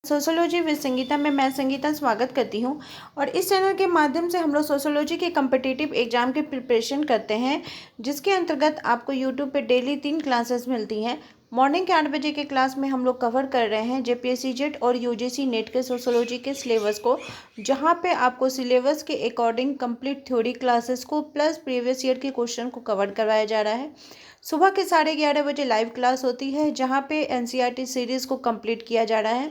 Sociology with Sangeeta में मैं संगीता स्वागत करती हूँ। और इस चैनल के माध्यम से हम लोग सोशोलॉजी के कम्पिटिटिव एग्जाम की प्रिपरेशन करते हैं, जिसके अंतर्गत आपको यूट्यूब पे डेली 3 क्लासेस मिलती हैं। मॉर्निंग के 8 बजे के क्लास में हम लोग कवर कर रहे हैं जेपीएससी जेट और यूजीसी नेट के सोशोलॉजी के सिलेबस को, जहाँ पे आपको सिलेबस के अकॉर्डिंग कंप्लीट थ्योरी क्लासेस को प्लस प्रीवियस ईयर के क्वेश्चन को कवर करवाया जा रहा है। सुबह के 11:30 बजे लाइव क्लास होती है, जहाँ पे एनसीईआरटी सीरीज़ को कंप्लीट किया जा रहा है।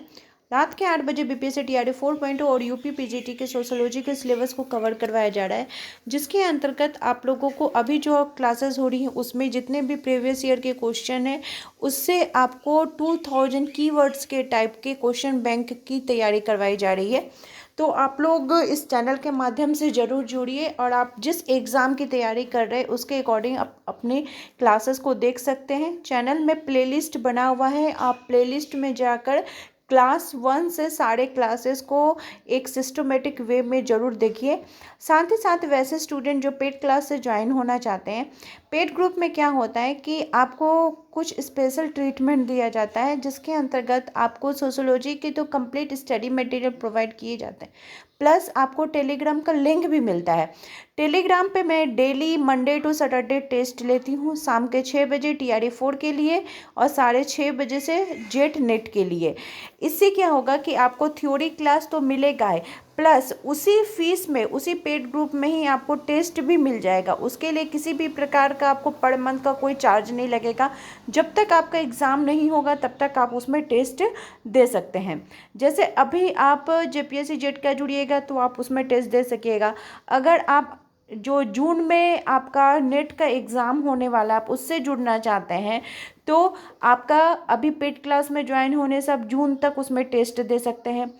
रात के 8 बजे बीपीएससी टीआरटी 4.0 और यूपी पीजीटी के सोशोलॉजी के सिलेबस को कवर करवाया जा रहा है, जिसके अंतर्गत आप लोगों को अभी जो क्लासेस हो रही हैं उसमें जितने भी प्रीवियस ईयर के क्वेश्चन हैं उससे आपको 2000 कीवर्ड्स के टाइप के क्वेश्चन बैंक की तैयारी करवाई जा रही है। तो आप लोग इस चैनल के माध्यम से ज़रूर जुड़िए और आप जिस एग्ज़ाम की तैयारी कर रहे हैं उसके अकॉर्डिंग आप अपने क्लासेस को देख सकते हैं। चैनल में प्लेलिस्ट बना हुआ है, आप प्लेलिस्ट में जाकर क्लास 1 से सारे क्लासेस को एक सिस्टमेटिक वे में ज़रूर देखिए। साथ ही साथ वैसे स्टूडेंट जो पेड क्लास से ज्वाइन होना चाहते हैं, पेड ग्रुप में क्या होता है कि आपको कुछ स्पेशल ट्रीटमेंट दिया जाता है, जिसके अंतर्गत आपको सोशोलॉजी के तो कंप्लीट स्टडी मटेरियल प्रोवाइड किए जाते हैं, प्लस आपको टेलीग्राम का लिंक भी मिलता है। टेलीग्राम पे मैं daily Monday to Saturday test लेती हूँ, शाम के 6 बजे टीआरटी 4 के लिए और 6:30 बजे से जेट नेट के लिए। इससे क्या होगा कि आपको थ्योरी क्लास तो मिलेगा ही, प्लस उसी फीस में उसी पेड ग्रुप में ही आपको टेस्ट भी मिल जाएगा। उसके लिए किसी भी प्रकार का आपको पर मंथ का कोई चार्ज नहीं लगेगा। जब तक आपका एग्ज़ाम नहीं होगा तब तक आप उसमें टेस्ट दे सकते हैं। जैसे अभी आप जेपीएससी जेट का जुड़िएगा तो आप उसमें टेस्ट दे सकिएगा। अगर आप जो जून में आपका नेट का एग्ज़ाम होने वाला आप उससे जुड़ना चाहते हैं तो आपका अभी पेड क्लास में ज्वाइन होने से आप जून तक उसमें टेस्ट दे सकते हैं।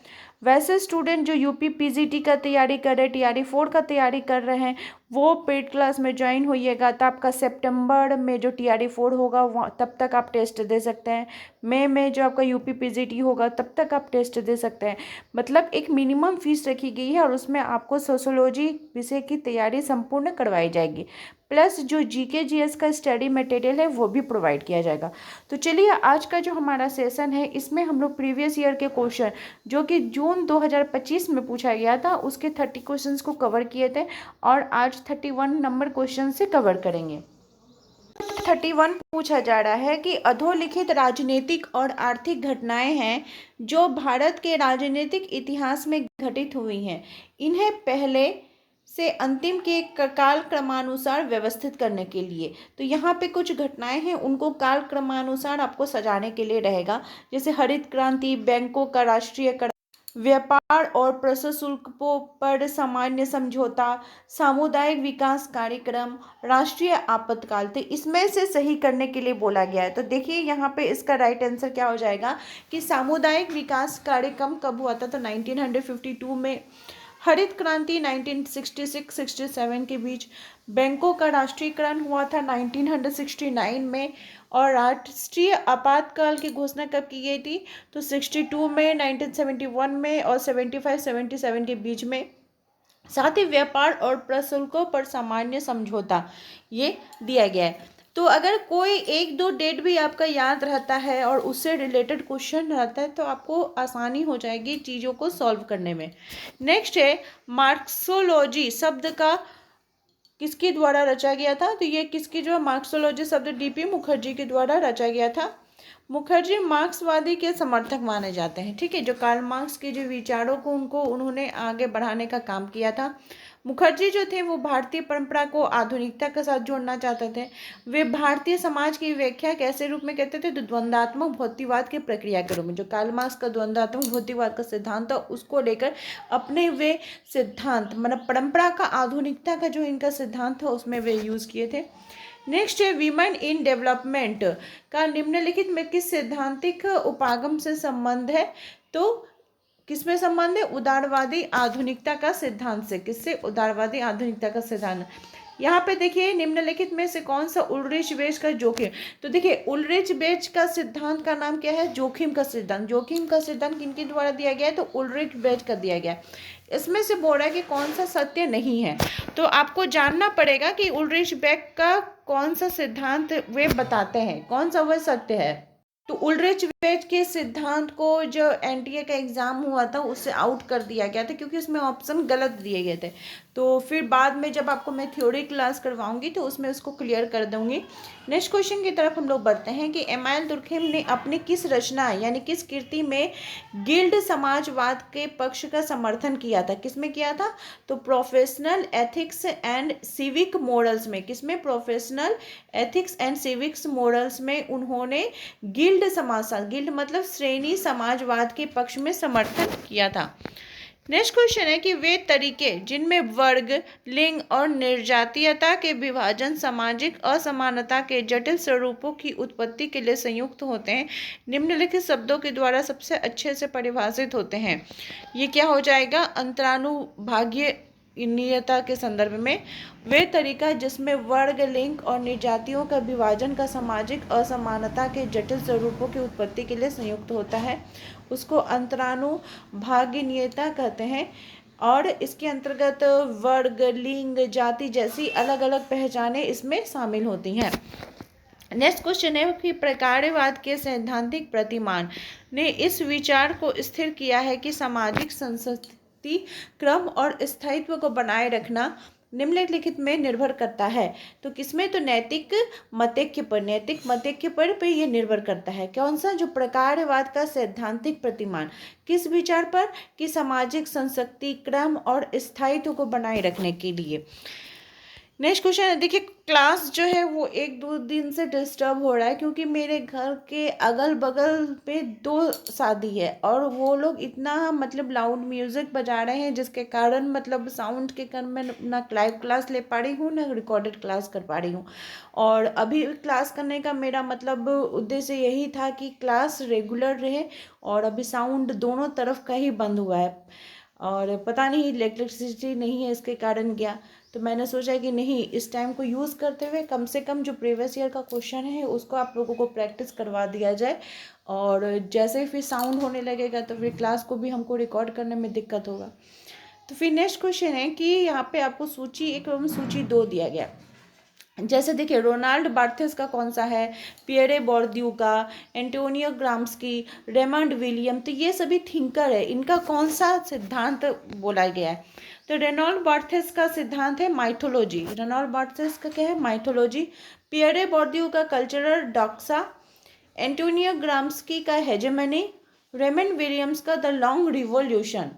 वैसे स्टूडेंट जो यूपी पीजीटी का तैयारी कर रहे हैं, टीआरटी 4 का तैयारी कर रहे हैं, वो पेड क्लास में ज्वाइन होइएगा तो आपका सितंबर में जो टीआरटी 4 होगा वहाँ तब तक आप टेस्ट दे सकते हैं। मई में जो आपका यूपी पीजीटी होगा तब तक आप टेस्ट दे सकते हैं। मतलब एक मिनिमम फीस रखी गई है और उसमें आपको सोशोलॉजी विषय की तैयारी संपूर्ण करवाई जाएगी, प्लस जो जीके जीएस का स्टडी मटेरियल है वो भी प्रोवाइड किया जाएगा। तो चलिए आज का जो हमारा सेशन है इसमें हम लोग प्रीवियस ईयर के क्वेश्चन जो कि जून 2025 में पूछा गया था उसके 30 क्वेश्चंस को कवर किए थे और आज 31 नंबर क्वेश्चन से कवर करेंगे। 31 पूछा जा रहा है कि अधोलिखित राजनीतिक और आर्थिक घटनाएं हैं जो भारत के राजनीतिक इतिहास में घटित हुई हैं, इन्हें पहले से अंतिम के काल क्रमानुसार व्यवस्थित करने के लिए। तो यहाँ पे कुछ घटनाएं हैं, उनको काल क्रमानुसार आपको सजाने के लिए रहेगा। जैसे हरित क्रांति, बैंकों का राष्ट्रीयकरण, व्यापार और प्रशुल्कों पर सामान्य समझौता, सामुदायिक विकास कार्यक्रम, राष्ट्रीय आपातकाल। तो इसमें से सही करने के लिए बोला गया है। तो देखिए यहाँ पे इसका राइट आंसर क्या हो जाएगा कि सामुदायिक विकास कार्यक्रम कब हुआ था, तो 1952 में, हरित क्रांति 1966-67 के बीच, बैंकों का राष्ट्रीयकरण हुआ था 1969 में, और राष्ट्रीय आपातकाल की घोषणा कब की गई थी, तो 62 में, 1971 में और 75-77 के बीच में। साथ ही व्यापार और प्रशुल्कों पर सामान्य समझौता ये दिया गया है। तो अगर कोई एक दो डेट भी आपका याद रहता है और उससे रिलेटेड क्वेश्चन रहता है तो आपको आसानी हो जाएगी चीज़ों को सॉल्व करने में। नेक्स्ट है मार्क्सोलॉजी शब्द का किसके द्वारा रचा गया था, तो ये किसकी जो मार्क्सोलॉजी शब्द डीपी मुखर्जी के द्वारा रचा गया था। मुखर्जी मार्क्सवादी के समर्थक माने जाते हैं, ठीक है, जो कार्ल मार्क्स के जो विचारों को उन्होंने आगे बढ़ाने का काम किया था। मुखर्जी जो थे वो भारतीय परंपरा को आधुनिकता के साथ जोड़ना चाहते थे। वे भारतीय समाज की व्याख्या कैसे रूप में कहते थे, तो द्वंद्वात्मक भौतिकवाद की प्रक्रिया के रूप में। जो कार्ल मार्क्स का द्वंद्वात्मक भौतिकवाद का सिद्धांत था उसको लेकर अपने वे सिद्धांत मतलब परंपरा का आधुनिकता का जो इनका सिद्धांत था उसमें वे यूज़ किए थे। नेक्स्ट है वीमेन इन डेवलपमेंट का निम्नलिखित में किस सैद्धांतिक उपागम से संबंध है, तो किसमें संबंध है, उदारवादी आधुनिकता का सिद्धांत से। किससे, उदारवादी आधुनिकता का सिद्धांत। यहाँ पे देखिए निम्नलिखित में से कौन सा उल्रिच बेच का जोखिम, तो देखिए उल्रिच बेच का सिद्धांत का नाम क्या है, जोखिम का सिद्धांत। जोखिम का सिद्धांत किनके द्वारा दिया गया है, तो उल्रिच बेच का दिया गया। इसमें से बोल रहा है कि कौन सा सत्य नहीं है, तो आपको जानना पड़ेगा कि उल्रिच बेक का कौन सा सिद्धांत वे बताते हैं, कौन सा वह सत्य है। तो उलरिच वेज के सिद्धांत को जो एनटीए का एग्ज़ाम हुआ था उससे आउट कर दिया गया था, क्योंकि उसमें ऑप्शन गलत दिए गए थे। तो फिर बाद में जब आपको मैं थ्योरी क्लास करवाऊंगी तो उसमें उसको क्लियर कर दूंगी। नेक्स्ट क्वेश्चन की तरफ हम लोग बढ़ते हैं कि एमाइल दुर्खेम ने अपनी किस रचना यानी किस कृति में गिल्ड समाजवाद के पक्ष का समर्थन किया था? किसमें किया था? तो professional ethics and civic morals में। किसमें? Professional ethics and civics morals में उन्होंने गिल्ड गिल्ड मतलब श्रेणी समाजवाद के पक्ष में समर्थन किया था। नेक्स्ट क्वेश्चन है कि वे तरीके जिनमें वर्ग, लिंग और निर्जातीयता के विभाजन सामाजिक असमानता के जटिल स्वरूपों की उत्पत्ति के लिए संयुक्त होते हैं, निम्नलिखित शब्दों के द्वारा सबसे अच्छे से परिभाषित होते हैं। ये क्या हो जाएगा? अंतरानुभागीय नियता के संदर्भ में वे तरीका जिसमें वर्ग, लिंग और निर्जातियों का विभाजन का सामाजिक असमानता के जटिल स्वरूपों की उत्पत्ति के लिए संयुक्त होता है, उसको अंतरानुभागीयता कहते हैं। और इसके अंतर्गत वर्ग, लिंग, जाति जैसी अलग अलग पहचानें इसमें शामिल होती हैं। नेक्स्ट क्वेश्चन है कि प्रकार्यवाद के सैद्धांतिक प्रतिमान ने इस विचार को स्थिर किया है कि सामाजिक संस्कृति, क्रम और स्थायित्व को बनाए रखना निम्नलिखित में निर्भर करता है। तो किसमें? तो नैतिक मतैक्य पर यह निर्भर करता है। कौन सा? जो प्रकार्यवाद का सैद्धांतिक प्रतिमान किस विचार पर? कि सामाजिक संस्कृति, क्रम और स्थायित्व को बनाए रखने के लिए। नेक्स्ट क्वेश्चन है, देखिए क्लास जो है वो 1-2 दिन से डिस्टर्ब हो रहा है, क्योंकि मेरे घर के अगल बगल पे 2 शादी है और वो लोग इतना मतलब लाउड म्यूज़िक बजा रहे हैं, जिसके कारण मतलब साउंड के कारण मैं ना लाइव क्लास ले पा रही हूँ ना रिकॉर्डेड क्लास कर पा रही हूँ। और अभी क्लास करने का मेरा मतलब उद्देश्य यही था कि क्लास रेगुलर रहे, और अभी साउंड दोनों तरफ का ही बंद हुआ है और पता नहीं इलेक्ट्रिसिटी नहीं है, इसके कारण गया। तो मैंने सोचा कि नहीं, इस टाइम को यूज़ करते हुए कम से कम जो प्रीवियस ईयर का क्वेश्चन है उसको आप लोगों को प्रैक्टिस करवा दिया जाए, और जैसे ही फिर साउंड होने लगेगा तो फिर क्लास को भी हमको रिकॉर्ड करने में दिक्कत होगा। तो फिर नेक्स्ट क्वेश्चन है कि यहाँ पे आपको सूची 1 एवं सूची 2 दिया गया। जैसे देखिए रोनाल्ड बार्थेस का कौन सा है, पियरे बोर्दियू का, एंटोनियो ग्राम्स्की, रेमंड विलियम, तो ये सभी थिंकर है। इनका कौन सा सिद्धांत बोला गया है? तो रेनॉल्ड बार्थेस का सिद्धांत है माइथोलॉजी। रेनॉल्ड बार्थेस का क्या है? माइथोलॉजी। पियरे बोर्दियू का कल्चरल डॉक्सा, एंटोनियो ग्राम्स्की का हेजेमनी, रेमंड विलियम्स का the long revolution.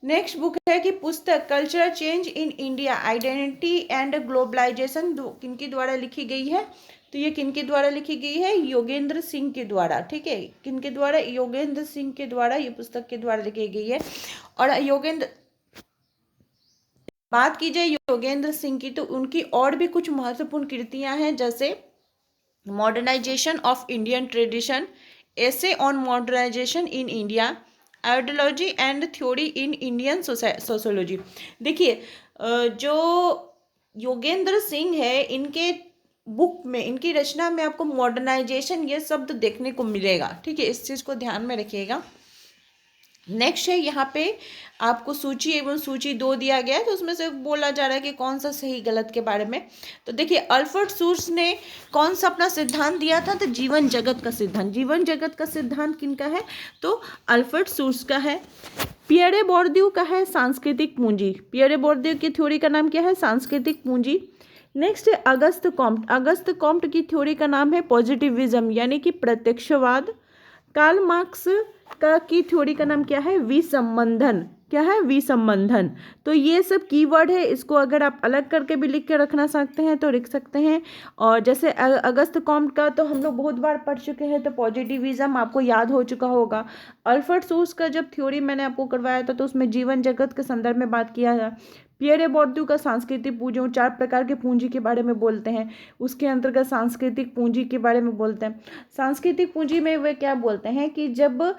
Next book है कि पुस्तक cultural change in India, identity and globalization किनके द्वारा लिखी गई है? तो ये किनके द्वारा लिखी गई है? योगेंद्र सिंह के द्वारा। ठीक है, किनके द्वारा? योगेंद्र सिंह के द्वारा ये पुस्तक के द्वारा लिखी गई है। और बात की जाए योगेंद्र सिंह की तो उनकी और भी कुछ महत्वपूर्ण कृतियां हैं, जैसे modernization of Indian tradition, essay on modernization in India, ideology and theory in Indian sociology. देखिए जो योगेंद्र सिंह है, इनके बुक में, इनकी रचना में आपको मॉडर्नाइजेशन ये शब्द देखने को मिलेगा। ठीक है, इस चीज़ को ध्यान में रखिएगा। नेक्स्ट है यहाँ पे आपको सूची 1 एवं सूची 2 दिया गया है, तो उसमें से बोला जा रहा है कि कौन सा सही गलत के बारे में। तो देखिए अल्फ्रेड सूर्स ने कौन सा अपना सिद्धांत दिया था? तो जीवन जगत का सिद्धांत। जीवन जगत का सिद्धांत किनका है? तो अल्फ्रेड सूर्स का है। पियरे बोर्दियू का है सांस्कृतिक पूंजी। पियरे बोर्दियू की थ्योरी का नाम क्या है? सांस्कृतिक पूंजी। नेक्स्ट है अगस्त कॉम्ट। अगस्त कॉम्ट की थ्योरी का नाम है पॉजिटिविज्म यानी कि प्रत्यक्षवाद। कार्ल मार्क्स की थ्योरी का नाम क्या है? विसंबंधन। क्या है? विसंबंधन। तो ये सब कीवर्ड है, इसको अगर आप अलग करके भी लिख के रखना सकते हैं तो लिख सकते हैं। और जैसे अगस्त कॉम्ट का तो हम लोग बहुत बार पढ़ चुके हैं, तो पॉजिटिविज्म आपको याद हो चुका होगा। अल्फ्रेड सूर्स का जब थ्योरी मैंने आपको करवाया था तो उसमें जीवन जगत के संदर्भ में बात किया था। पियरे बोर्दियू का सांस्कृतिक पूंजी, 4 प्रकार के पूंजी के बारे में बोलते हैं, उसके अंतर्गत सांस्कृतिक पूंजी के बारे में बोलते हैं। सांस्कृतिक पूंजी में वे क्या बोलते हैं कि जब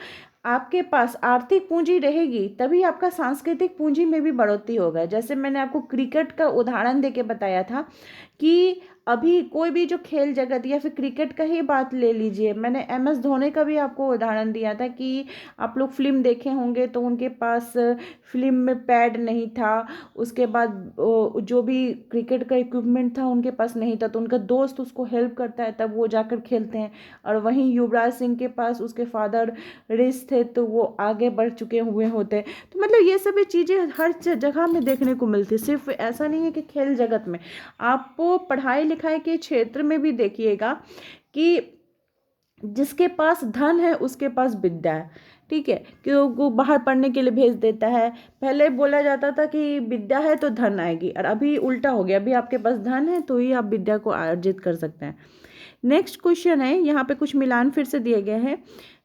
आपके पास आर्थिक पूंजी रहेगी तभी आपका सांस्कृतिक पूंजी में भी बढ़ोतरी होगा। जैसे मैंने आपको क्रिकेट का उदाहरण देके बताया था कि अभी कोई भी जो खेल जगत या फिर क्रिकेट का ही बात ले लीजिए, मैंने MS धोनी का भी आपको उदाहरण दिया था कि आप लोग फिल्म देखे होंगे तो उनके पास फिल्म में पैड नहीं था, उसके बाद जो भी क्रिकेट का इक्विपमेंट था उनके पास नहीं था, तो उनका दोस्त उसको हेल्प करता है तब वो जाकर खेलते हैं। और वहीं युवराज सिंह के पास उसके फादर रिस थे तो वो आगे बढ़ चुके हुए होते। तो मतलब ये सभी चीज़ें हर जगह में देखने को मिलती है, सिर्फ ऐसा नहीं है कि खेल जगत में, आप पढ़ाई लिखाई के क्षेत्र में भी देखिएगा कि जिसके पास धन है उसके पास विद्या है, ठीक है, कि वो बाहर पढ़ने के लिए भेज देता है। पहले बोला जाता था कि विद्या है तो धन आएगी, और अभी उल्टा हो गया, अभी आपके पास धन है तो ही आप विद्या को अर्जित कर सकते हैं। नेक्स्ट क्वेश्चन है, यहाँ पे कुछ मिलान फिर से दिए गए हैं,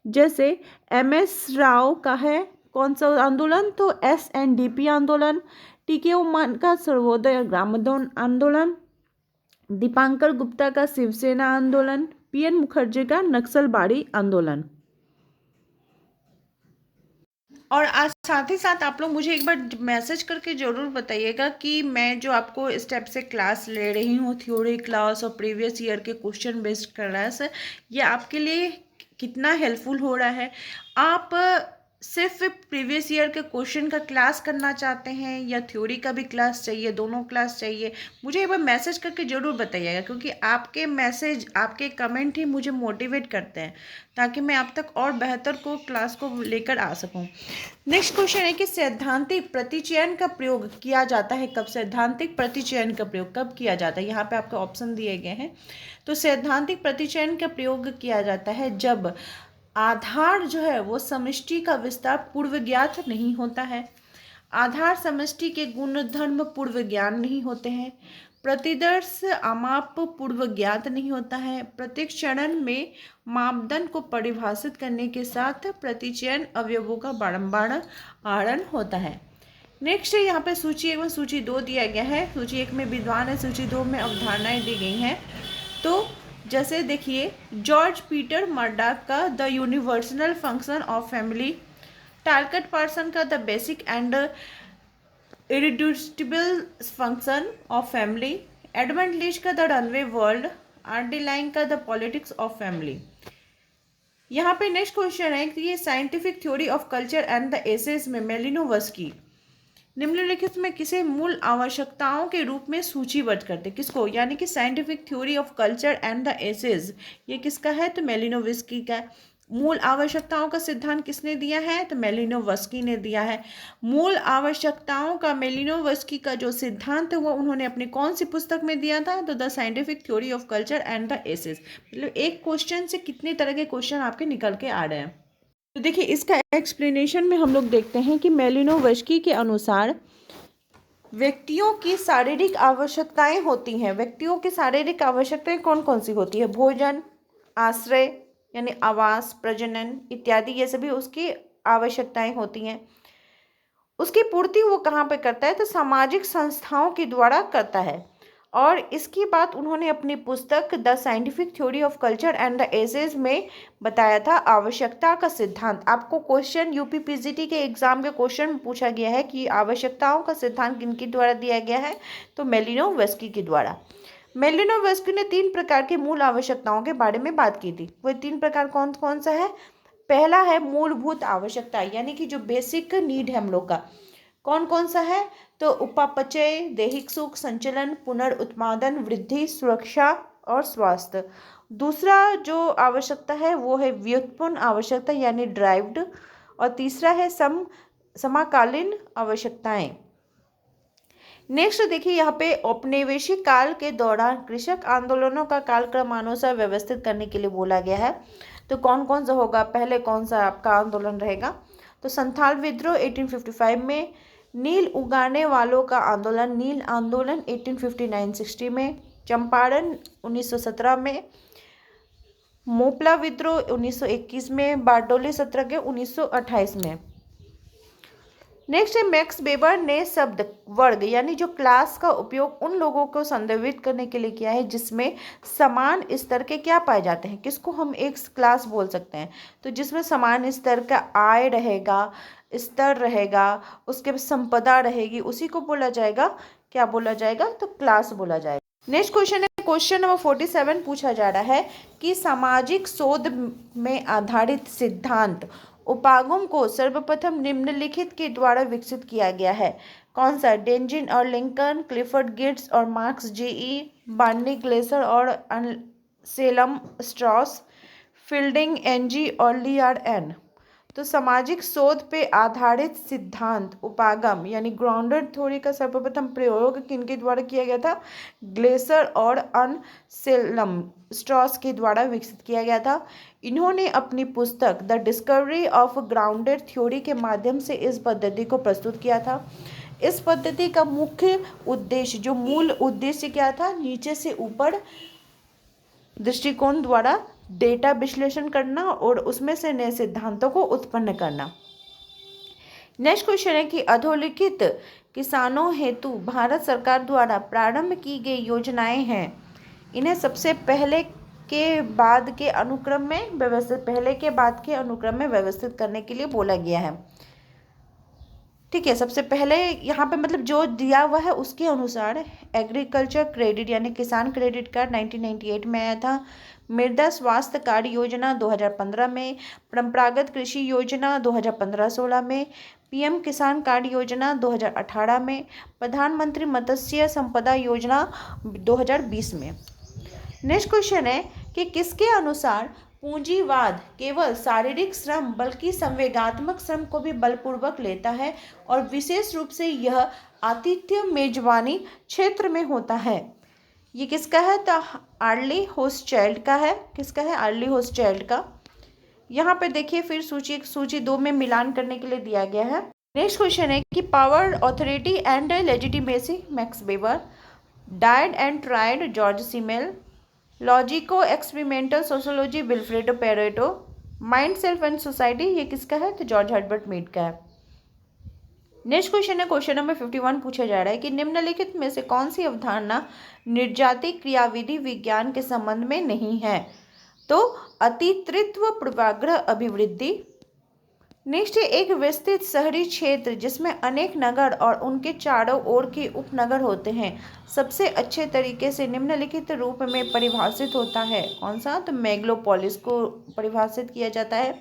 जैसे MS राव का है कौन सा आंदोलन, तो SNDP आंदोलन, TK उमान का सर्वोदय ग्रामोद्योग आंदोलन, दीपांकर गुप्ता का शिवसेना आंदोलन, PN मुखर्जी का नक्सलबाड़ी आंदोलन। और आज साथ ही साथ आप लोग मुझे एक बार मैसेज करके ज़रूर बताइएगा कि मैं जो आपको स्टेप से क्लास ले रही हूँ, थ्योरी क्लास और प्रीवियस ईयर के क्वेश्चन बेस्ड क्लास, ये आपके लिए कितना हेल्पफुल हो रहा है। आप सिर्फ प्रीवियस ईयर के क्वेश्चन का क्लास करना चाहते हैं या थ्योरी का भी क्लास चाहिए, दोनों क्लास चाहिए, मुझे एक बार मैसेज करके ज़रूर बताइएगा, क्योंकि आपके मैसेज, आपके कमेंट ही मुझे मोटिवेट करते हैं ताकि मैं आप तक और बेहतर को क्लास को लेकर आ सकूं। नेक्स्ट क्वेश्चन है कि सैद्धांतिक प्रतिचयन का प्रयोग किया जाता है कब। सैद्धांतिक प्रतिचयन का प्रयोग कब किया जाता है, यहाँ पे आपके ऑप्शन दिए गए हैं। तो सैद्धांतिक प्रतिचयन का प्रयोग किया जाता है जब आधार जो है वो समष्टि का विस्तार पूर्व ज्ञात नहीं होता है, आधार समष्टि के गुणधर्म पूर्व ज्ञान नहीं होते हैं, प्रतिदर्श अमाप पूर्व ज्ञात नहीं होता है, प्रत्येक चरण में मापदंड को परिभाषित करने के साथ प्रतिचयन अवयवों का बारंबार आहरण होता है। नेक्स्ट है यहाँ पे सूची 1 व सूची 2 दिया गया है। सूची 1 में विद्वान है, सूची 2 में अवधारणाएं दी गई हैं। तो जैसे देखिए, जॉर्ज पीटर मर्डॉक का the universal function of family, target person का the basic and irreducible function of family, Edmund Leach का the runaway world, R.D. Laing का द पॉलिटिक्स ऑफ फैमिली। यहाँ पे नेक्स्ट क्वेश्चन है कि ये scientific theory of culture and the essays में Malinowski निम्नलिखित में किसे मूल आवश्यकताओं के रूप में सूचीबद्ध करते, किसको, यानी कि scientific theory of culture and the essays, ये किसका है, तो मेलिनोवस्की का। मूल आवश्यकताओं का सिद्धांत किसने दिया है, तो मेलिनोवस्की ने दिया है। मूल आवश्यकताओं का मेलिनोवस्की का जो सिद्धांत है वो उन्होंने अपनी कौन सी पुस्तक में दिया था, तो the scientific theory of culture and the essays. मतलब एक क्वेश्चन से कितने तरह के क्वेश्चन आपके निकल के आ रहे हैं। तो देखिए, इसका एक्सप्लेनेशन में हम लोग देखते हैं कि मेलिनोवस्की के अनुसार व्यक्तियों की शारीरिक आवश्यकताएं होती हैं। व्यक्तियों की शारीरिक आवश्यकताएं कौन कौन सी होती है, भोजन, आश्रय यानी आवास, प्रजनन इत्यादि, ये सभी उसकी आवश्यकताएं होती हैं। उसकी पूर्ति वो कहाँ पे करता है, तो सामाजिक संस्थाओं के द्वारा करता है। और इसकी बात उन्होंने अपनी पुस्तक the scientific theory of culture and the essays में बताया था। आवश्यकता का सिद्धांत, आपको क्वेश्चन UPPGT के एग्जाम के क्वेश्चन में पूछा गया है कि आवश्यकताओं का सिद्धांत किनके द्वारा दिया गया है, तो मेलिनोवस्की के द्वारा। मेलिनोवस्की ने 3 प्रकार के मूल आवश्यकताओं के बारे में बात की थी। वो 3 प्रकार कौन कौन सा है, पहला है मूलभूत आवश्यकता, यानी कि जो बेसिक नीड है हम लोग का, कौन कौन सा है, तो उपापचय, दैहिक सुख, संचलन, पुनर्उत्पादन, वृद्धि, सुरक्षा और स्वास्थ्य। दूसरा जो आवश्यकता है वो है व्युत्पन्न आवश्यकता यानी ड्राइव्ड, और तीसरा है समकालीन आवश्यकताएं। नेक्स्ट देखिए, यहाँ पे औपनिवेशिक काल के दौरान कृषक आंदोलनों का कालक्रमानुसार व्यवस्थित करने के लिए बोला गया है। तो कौन कौन सा होगा, पहले कौन सा आपका आंदोलन रहेगा, तो संथाल विद्रोह 1855 में, नील उगाने वालों का आंदोलन नील आंदोलन 1859-60 में, चंपारण 1917 में, मोपला विद्रोह 1921 में, बारडोली सत्याग्रह 1928 में। नेक्स्ट है, मैक्स वेबर ने शब्द वर्ग यानी जो क्लास का उपयोग उन लोगों को संदर्भित करने के लिए किया है जिसमें समान स्तर के क्या पाए जाते हैं, किसको हम एक क्लास बोल सकते हैं, तो जिसमें समान स्तर का आय रहेगा, स्तर रहेगा, उसके संपदा रहेगी, उसी को बोला जाएगा, क्या बोला जाएगा, तो क्लास बोला जाएगा। नेक्स्ट क्वेश्चन है, क्वेश्चन नंबर 47 पूछा जा रहा है कि सामाजिक शोध में आधारित सिद्धांत उपागम को सर्वप्रथम निम्नलिखित के द्वारा विकसित किया गया है। कौन सा? डेंजिन और लिंकन, क्लिफर्ड गिट्स और मार्क्स जीई, बार्नी ग्लेसर और अंसेलम स्ट्रॉस, फील्डिंग एनजी और लियार्ड एन। तो सामाजिक शोध पे आधारित सिद्धांत उपागम यानी ग्राउंडेड थ्योरी का सर्वप्रथम प्रयोग किनके द्वारा किया गया था? ग्लेसर और अनसेलम स्ट्रॉस के द्वारा विकसित किया गया था। इन्होंने अपनी पुस्तक the discovery of grounded theory के माध्यम से इस पद्धति को प्रस्तुत किया था। इस पद्धति का मुख्य उद्देश्य, जो मूल उद्देश्य क्या था? नीचे से ऊपर दृष्टिकोण द्वारा डेटा विश्लेषण करना और उसमें से नए सिद्धांतों को उत्पन्न करना। नेक्स्ट क्वेश्चन है कि अधोलिखित किसानों हेतु भारत सरकार द्वारा प्रारंभ की गई योजनाएं हैं, इन्हें सबसे पहले के बाद के अनुक्रम में व्यवस्थित करने के लिए बोला गया है। ठीक है, सबसे पहले यहाँ पे मतलब जो दिया हुआ है उसके अनुसार एग्रीकल्चर क्रेडिट यानी किसान क्रेडिट कार्ड 1998 में आया था। मृदा स्वास्थ्य कार्ड योजना 2015 में, परंपरागत कृषि योजना 2015-16 में, पीएम किसान कार्ड योजना 2018 में, प्रधानमंत्री मत्स्य संपदा योजना 2020 में। नेक्स्ट क्वेश्चन है कि किसके अनुसार पूंजीवाद केवल शारीरिक श्रम बल्कि संवेगात्मक श्रम को भी बलपूर्वक लेता है और विशेष रूप से यह आतिथ्य मेजबानी क्षेत्र में होता है। ये किसका है? तो आर्ली होचस्चाइल्ड का है। किसका है? आर्ली होचस्चाइल्ड का। यहाँ पे देखिए फिर सूची 2 में मिलान करने के लिए दिया गया है। नेक्स्ट क्वेश्चन है कि power, authority and legitimacy max weber, died and tried George Simmel, logico experimental sociology Vilfredo Pareto, mind self and society ये किसका है? तो जॉर्ज हर्बर्ट मीड का है। नेक्स्ट क्वेश्चन है, क्वेश्चन नंबर 51 पूछा जा रहा है कि निम्नलिखित में से कौन सी अवधारणा निर्जाति क्रियाविधि विज्ञान के संबंध में नहीं है? तो अतितृत्व, पूर्वाग्रह, अभिवृद्धि। नेक्स्ट है, एक विस्तृत शहरी क्षेत्र जिसमें अनेक नगर और उनके चारों ओर के उपनगर होते हैं सबसे अच्छे तरीके से निम्नलिखित रूप में परिभाषित होता है। कौन सा? तो मेगालोपोलिस को परिभाषित किया जाता है।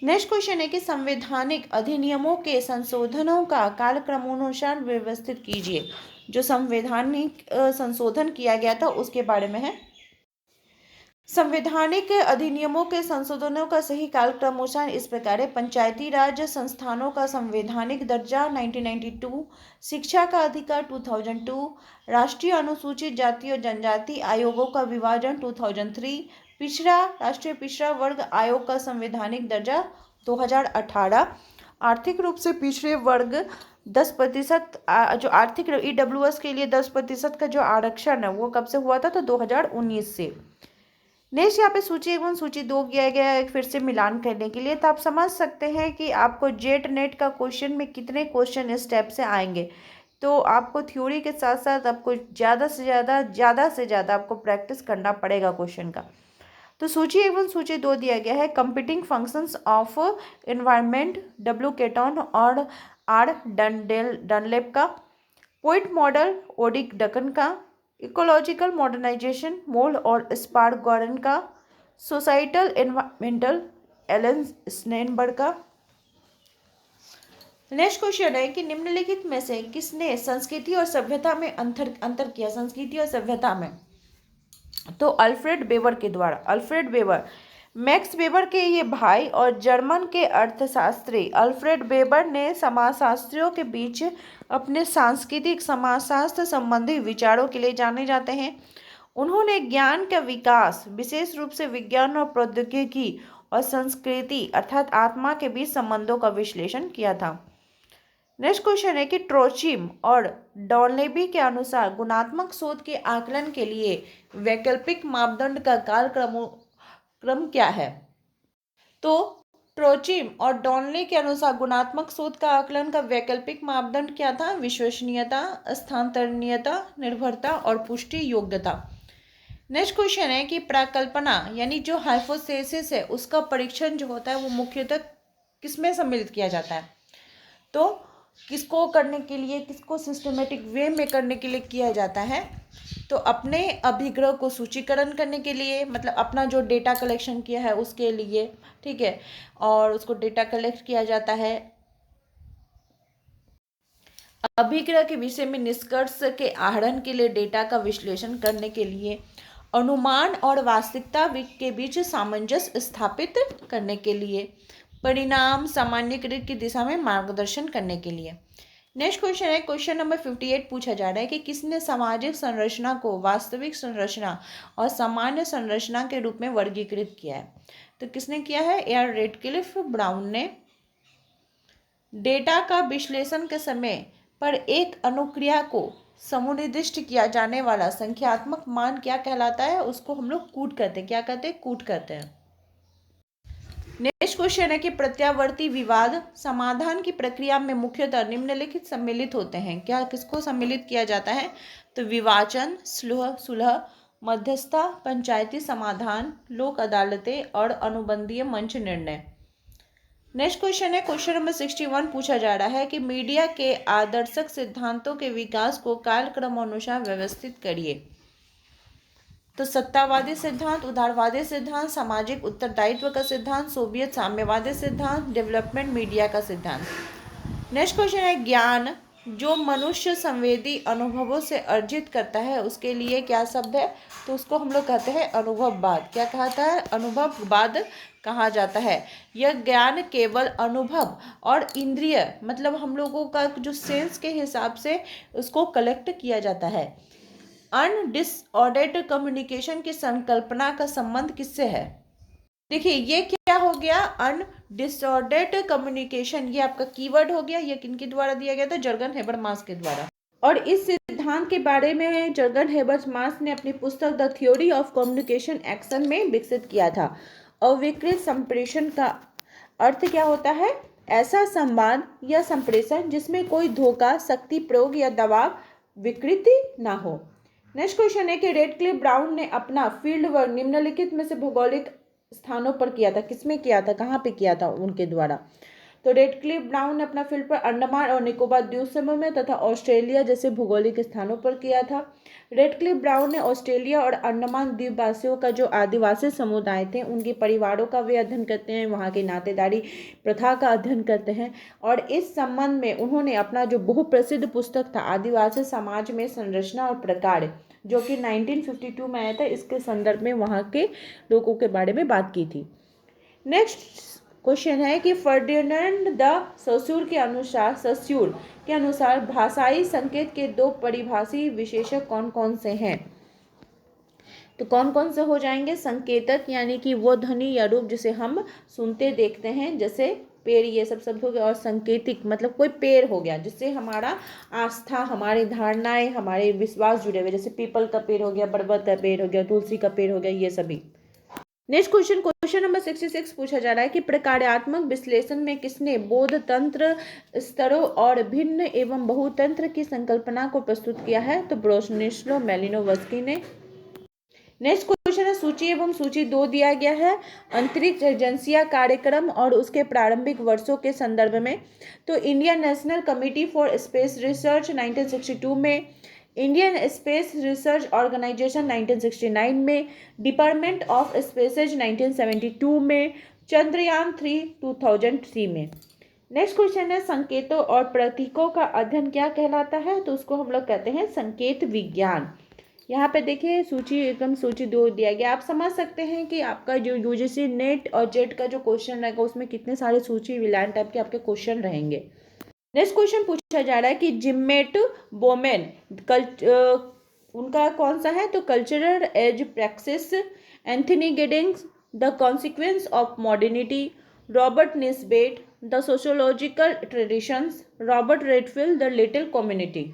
नेक्स्ट क्वेश्चन है कि संवैधानिक अधिनियमों के संशोधनों का कालक्रमानुसार व्यवस्थित कीजिए। जो संवैधानिक संशोधन किया गया था उसके बारे में है। संवैधानिक अधिनियमों के संशोधनों का सही कालक्रमानुसार इस प्रकार है। पंचायती राज संस्थानों का संवैधानिक दर्जा 1992, शिक्षा का अधिकार 2002, राष्ट्रीय अनुसूचित जाति और जनजाति आयोगों का विभाजन 2003, राष्ट्रीय पिछड़ा वर्ग आयोग का संवैधानिक दर्जा 2018, आर्थिक रूप से पिछड़े वर्ग 10% जो आर्थिक EWS के लिए 10% का जो आरक्षण है वो कब से हुआ था? तो 2019 से। नेक्स्ट यहाँ पे सूची 1 सूची 2 किया गया है फिर से मिलान करने के लिए। तो आप समझ सकते हैं कि आपको जेट नेट का क्वेश्चन में कितने क्वेश्चन इस स्टेप से आएंगे। तो आपको थ्योरी के साथ साथ आपको ज़्यादा से ज़्यादा आपको प्रैक्टिस करना पड़ेगा क्वेश्चन का। तो सूची 1 सूची 2 दिया गया है। Competing functions of environment, W ketone और R डनलेप का, पोइट मॉडल ओडी डकन का, इकोलॉजिकल मॉडर्नाइजेशन मोल और स्पारगॉरन का, सोसाइटल एनवायरमेंटल एलन स्नेनबर्ग का। नेक्स्ट क्वेश्चन है कि निम्नलिखित में से किसने संस्कृति और सभ्यता में अंतर किया? संस्कृति और सभ्यता में तो अल्फ्रेड वेबर के द्वारा। अल्फ्रेड वेबर मैक्स वेबर के ये भाई और जर्मन के अर्थशास्त्री अल्फ्रेड वेबर ने समाजशास्त्रियों के बीच अपने सांस्कृतिक समाजशास्त्र संबंधी विचारों के लिए जाने जाते हैं। उन्होंने ज्ञान का विकास, विशेष रूप से विज्ञान और प्रौद्योगिकी और संस्कृति अर्थात आत्मा के बीच संबंधों का विश्लेषण किया था। नेक्स्ट क्वेश्चन है कि ट्रोचिम और डॉनलेबी के अनुसार गुणात्मक शोध के आकलन के लिए वैकल्पिक मापदंड का कालक्रम क्या है? तो ट्रोचिम और डॉनले के अनुसार गुणात्मक शोध का आकलन का वैकल्पिक मापदंड क्या था? विश्वसनीयता, स्थानांतरणीयता, निर्भरता और पुष्टि योग्यता। नेक्स्ट क्वेश्चन है कि प्राकल्पना यानी जो हाइपोथेसिस है उसका परीक्षण जो होता है वो मुख्यतः किसमें सम्मिलित किया जाता है? तो किसको करने के लिए, किसको सिस्टमेटिक वे में करने के लिए किया जाता है? तो अपने अभिग्रह को सूचीकरण करने के लिए, मतलब अपना जो डेटा कलेक्शन किया है उसके लिए, ठीक है, और उसको डेटा कलेक्ट किया जाता है। अभिग्रह के विषय में निष्कर्ष के आहरण के लिए, डेटा का विश्लेषण करने के लिए, अनुमान और वास्तविकता के बीच सामंजस्य स्थापित करने के लिए, परिणाम सामान्यीकृत की दिशा में मार्गदर्शन करने के लिए। नेक्स्ट क्वेश्चन है, क्वेश्चन नंबर 58 पूछा जा रहा है कि किसने सामाजिक संरचना को वास्तविक संरचना और सामान्य संरचना के रूप में वर्गीकृत किया है? तो किसने किया है? एयर रेडक्लिफ ब्राउन ने। डेटा का विश्लेषण के समय पर एक अनुक्रिया को समुनिर्दिष्ट किया जाने वाला संख्यात्मक मान क्या कहलाता है? उसको हम लोग कूट कहते हैं। क्या कहते हैं? कूट कहते हैं। नेक्स्ट क्वेश्चन है कि प्रत्यावर्ती विवाद समाधान की प्रक्रिया में मुख्यतः निम्नलिखित सम्मिलित होते हैं। क्या किसको सम्मिलित किया जाता है? तो विवाचन, सुलह, मध्यस्थता, पंचायती समाधान, लोक अदालतें और अनुबंधीय मंच निर्णय। नेक्स्ट क्वेश्चन है, क्वेश्चन नंबर 61 पूछा जा रहा है कि मीडिया के आदर्शक सिद्धांतों के विकास को कालक्रम अनुसार व्यवस्थित करिए। तो सत्तावादी सिद्धांत, उदारवादी सिद्धांत, सामाजिक उत्तरदायित्व का सिद्धांत, सोवियत साम्यवादी सिद्धांत, डेवलपमेंट मीडिया का सिद्धांत। नेक्स्ट क्वेश्चन है, ज्ञान जो मनुष्य संवेदी अनुभवों से अर्जित करता है उसके लिए क्या शब्द है? तो उसको हम लोग कहते हैं अनुभववाद। क्या कहता है? अनुभववाद कहा जाता है। यह ज्ञान केवल अनुभव और इंद्रिय, मतलब हम लोगों का जो सेंस के हिसाब से उसको कलेक्ट किया जाता है। अनडिसऑर्डर्ड कम्युनिकेशन की संकल्पना का संबंध किससे है? देखिए ये क्या हो गया? अनडिसऑर्डर्ड कम्युनिकेशन, ये आपका कीवर्ड हो गया। ये किनके द्वारा दिया गया था? जर्गन हेबरमास के द्वारा। और इस सिद्धांत के बारे में जर्गन हेबरमास ने अपनी पुस्तक the theory of communication action में विकसित किया था। अविकृत संप्रेषण का अर्थ क्या होता है? ऐसा संवाद या संप्रेषण जिसमें कोई धोखा, शक्ति प्रयोग या दबाव, विकृति ना हो। नेक्स्ट क्वेश्चन है कि रेडक्लिफ ब्राउन ने अपना फील्ड वर्क निम्नलिखित में से भौगोलिक स्थानों पर किया था। किसमें किया था? कहाँ पे किया था उनके द्वारा? तो रेडक्लिफ ब्राउन ने अपना फील्ड पर अंडमान और निकोबार द्वीप समूह में तथा ऑस्ट्रेलिया जैसे भौगोलिक स्थानों पर किया था। रेडक्लिफ ब्राउन ने ऑस्ट्रेलिया और अंडमान द्वीपवासियों का जो आदिवासी समुदाय थे उनके परिवारों का वे अध्ययन करते हैं, वहाँ की नातेदारी प्रथा का अध्ययन करते हैं। और इस संबंध में उन्होंने अपना जो बहुप्रसिद्ध पुस्तक था आदिवासी समाज में संरचना और प्रकार, जो कि 1952 में आया था, इसके संदर्भ में वहाँ के लोगों के बारे में बात की थी। नेक्स्ट क्वेश्चन है कि फर्डिनेंड द सस्यूर के अनुसार भाषाई संकेत के दो परिभाषी विशेषक कौन कौन से हैं? तो कौन कौन से हो जाएंगे? संकेतक यानी कि वो ध्वनि या रूप जिसे हम सुनते देखते हैं, जैसे पेड़, ये सब शब्द हो गया। और संकेतिक मतलब कोई पेड़ हो गया जिससे हमारा आस्था, हमारी धारणाएं, हमारे विश्वास जुड़े हुए, जैसे पीपल का पेड़ हो गया, बरगद का पेड़ हो गया, तुलसी का पेड़ हो गया, ये सभी। नेक्स्ट क्वेश्चन नंबर 66 पूछा जा रहा है कि प्रकार्यात्मक विश्लेषण में किसने बोध तंत्र स्तरों और भिन्न एवं बहुतंत्र की संकल्पना को प्रस्तुत किया है? तो ब्रोनिस्लाव मालिनोव्स्की ने। नेक्स्ट क्वेश्चन है, सूची एवं सूची 2 दिया गया है अंतरिक्ष एजेंसिया कार्यक्रम और उसके प्रारंभिक वर्षों के संदर्भ में। तो Indian national committee for space research 1962 में, इंडियन स्पेस रिसर्च ऑर्गेनाइजेशन 1969 में, डिपार्टमेंट ऑफ स्पेसेज 1972 में, चंद्रयान 3 2003 में। नेक्स्ट क्वेश्चन है, संकेतों और प्रतीकों का अध्ययन क्या कहलाता है? तो उसको हम लोग कहते हैं संकेत विज्ञान। यहाँ पे देखिए सूची एकदम सूची 2 दिया गया। आप समझ सकते हैं कि आपका जो यूजीसी नेट और जेट का जो क्वेश्चन रहेगा उसमें कितने सारे सूची विलायन टाइप के आपके क्वेश्चन रहेंगे। नेक्स्ट क्वेश्चन पूछा जा रहा है कि जिम्मेट बोमेन उनका कौन सा है? तो cultural as practice, Anthony Giddens the consequence of modernity, Robert Nisbet the sociological traditions, Robert Redfield the little community.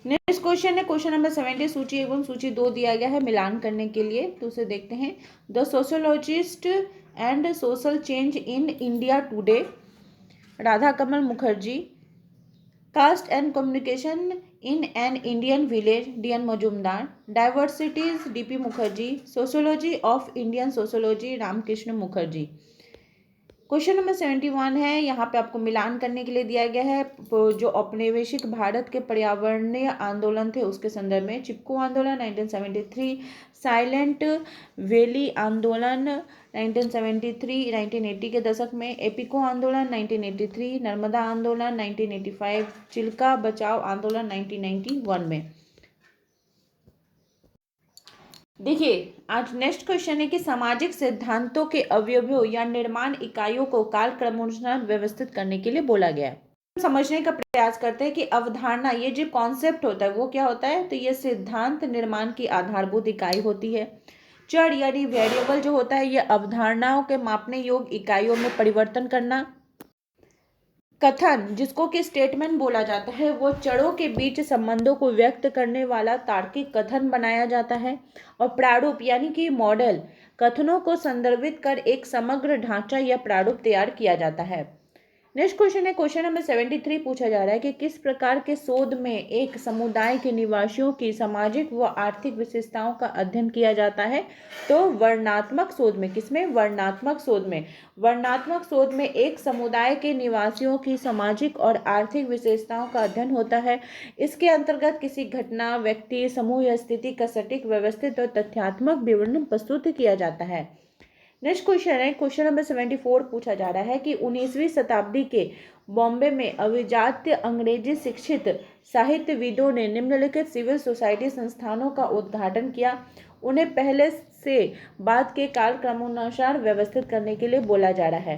Next question है, क्वेश्चन नंबर 70 सूची एवं सूची 2 दिया गया है मिलान करने के लिए। तो उसे देखते हैं। The sociologist and social change in India today, Radha Kamal Mukherjee. Caste and communication in an Indian village, DN Majumdar. Diversities, DP Mukherjee. Sociology of Indian sociology, Ramkrishna Mukherjee. Question number 71 है, यहाँ पे आपको मिलान करने के लिए दिया गया है जो औपनिवेशिक भारत के पर्यावरणीय आंदोलन थे उसके संदर्भ में। चिपको आंदोलन 1973, साइलेंट वैली आंदोलन 1973 1980 के दशक में, एपिको आंदोलन 1983, नर्मदा आंदोलन 1985, चिल्का बचाओ आंदोलन 1991 में। देखिए आज नेक्स्ट क्वेश्चन है कि सामाजिक सिद्धांतों के अवयवों या निर्माण इकाइयों को कालक्रमानुसार व्यवस्थित करने के लिए बोला गया है। समझने का प्रयास करते हैं कि अवधारणा, ये जो कॉन्सेप्ट होता है वो क्या होता है, तो ये सिद्धांत निर्माण की आधारभूत इकाई होती है। चर यानी वेरिएबल जो होता है ये अवधारणाओं के मापने योग्य इकाइयों में परिवर्तन करना। कथन जिसको कि स्टेटमेंट बोला जाता है वो चरों के बीच संबंधों को व्यक्त करने वाला तार्किक कथन बनाया जाता है। और प्रारूप यानी कि मॉडल, कथनों को संदर्भित कर एक समग्र ढांचा या प्रारूप तैयार किया जाता है। नेक्स्ट क्वेश्चन है, क्वेश्चन नंबर 73 पूछा जा रहा है कि किस प्रकार के शोध में एक समुदाय के निवासियों की सामाजिक व आर्थिक विशेषताओं का अध्ययन किया जाता है। तो वर्णनात्मक शोध में। किसमें? वर्णनात्मक शोध में। वर्णनात्मक शोध में एक समुदाय के निवासियों की सामाजिक और आर्थिक विशेषताओं का अध्ययन होता है। इसके अंतर्गत किसी घटना, व्यक्ति, समूह या स्थिति का सटीक, व्यवस्थित और तथ्यात्मक विवरण प्रस्तुत किया जाता है। नेक्स्ट क्वेश्चन है, क्वेश्चन नंबर 74 पूछा जा रहा है कि 19वीं शताब्दी के बॉम्बे में अभिजात अंग्रेजी शिक्षित साहित्यविदों ने निम्नलिखित सिविल सोसाइटी संस्थानों का उद्घाटन किया। उन्हें पहले से बाद के कालक्रमानुसार व्यवस्थित करने के लिए बोला जा रहा है।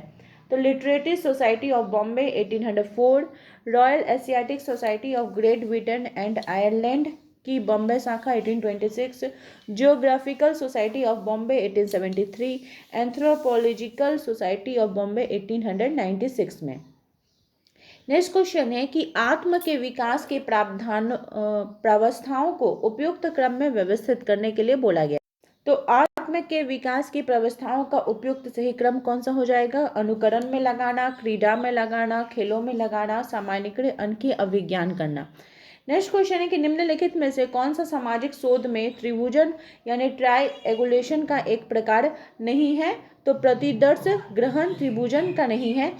तो literary society of Bombay 1804, royal Asiatic society of great Britain and Ireland की बॉम्बे शाखा 1826, geographical society of Bombay 1873, anthropological society of Bombay 1896 में। नेक्स्ट क्वेश्चन है कि आत्म के विकास के प्रावस्थाओं को उपयुक्त क्रम में व्यवस्थित करने के लिए बोला गया। तो आत्म के विकास की प्रावस्थाओं का उपयुक्त सही क्रम कौन सा हो जाएगा? अनुकरण में लगाना, क्रीड़ा में लगाना, खेलों में लगाना, सामान्यीकरण की अभिज्ञान करना। नेक्स्ट क्वेश्चन है कि निम्नलिखित में से कौन सा सामाजिक शोध में त्रिभुजन यानी ट्राइएंगुलेशन का एक प्रकार नहीं है? तो प्रतिदर्श ग्रहण त्रिभुजन का नहीं है।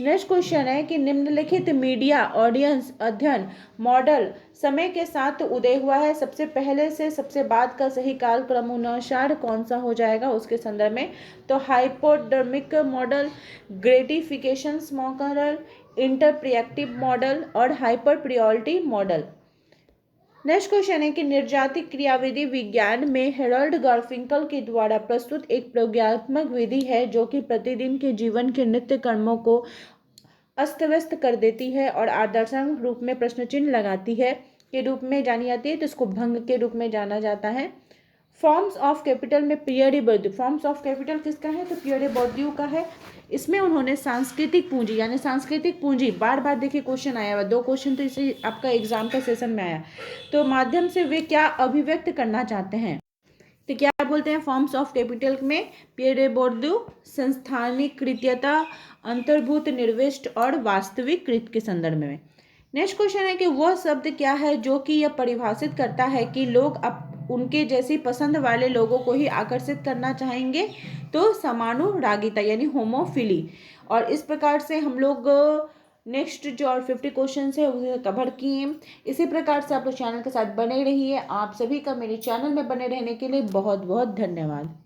नेक्स्ट क्वेश्चन है कि निम्नलिखित मीडिया ऑडियंस अध्ययन मॉडल समय के साथ उदय हुआ है। सबसे पहले से सबसे बाद का सही काल क्रमानुसार कौन सा हो जाएगा उसके संदर्भ में? तो hypodermic model, gratification model, interactive model और hyper priority model. Next question है कि निर्जातिक क्रियाविधि विज्ञान में हेरोल्ड गार्फिंकल के द्वारा प्रस्तुत एक प्रयोगात्मक विधि है जो कि प्रतिदिन के जीवन के नित्य कर्मों को अस्त व्यस्त कर देती है और आदर्शात्मक रूप में प्रश्न चिन्ह लगाती है के रूप में जानी जाती है। तो इसको भंग के रूप में जाना जाता है। फॉर्म्स ऑफ कैपिटल में पियरे बोर्दियू, फॉर्म्स ऑफ कैपिटल किसका है? तो पियरे बोर्दियू का है। इसमें उन्होंने सांस्कृतिक पूंजी यानी सांस्कृतिक पूंजी, बार बार देखिए क्वेश्चन आया हुआ, 2 क्वेश्चन तो इसे आपका एग्जाम का सेशन में आया, तो माध्यम से वे क्या अभिव्यक्त करना चाहते हैं? तो क्या बोलते हैं? फॉर्म्स ऑफ कैपिटल में पियरे बोर्दियू संस्थानिकृतता, अंतर्भूत, निर्विष्ट और वास्तविक कृत के संदर्भ में। नेक्स्ट क्वेश्चन है कि वह शब्द क्या है जो कि यह परिभाषित करता है कि लोग उनके जैसी पसंद वाले लोगों को ही आकर्षित करना चाहेंगे? तो समानुरागिता यानी होमोफिली। और इस प्रकार से हम लोग नेक्स्ट जो और 50 क्वेश्चन है उसे कवर किए। इसी प्रकार से आप लोग चैनल के साथ बने रहिए। आप सभी का मेरे चैनल में बने रहने के लिए बहुत बहुत धन्यवाद।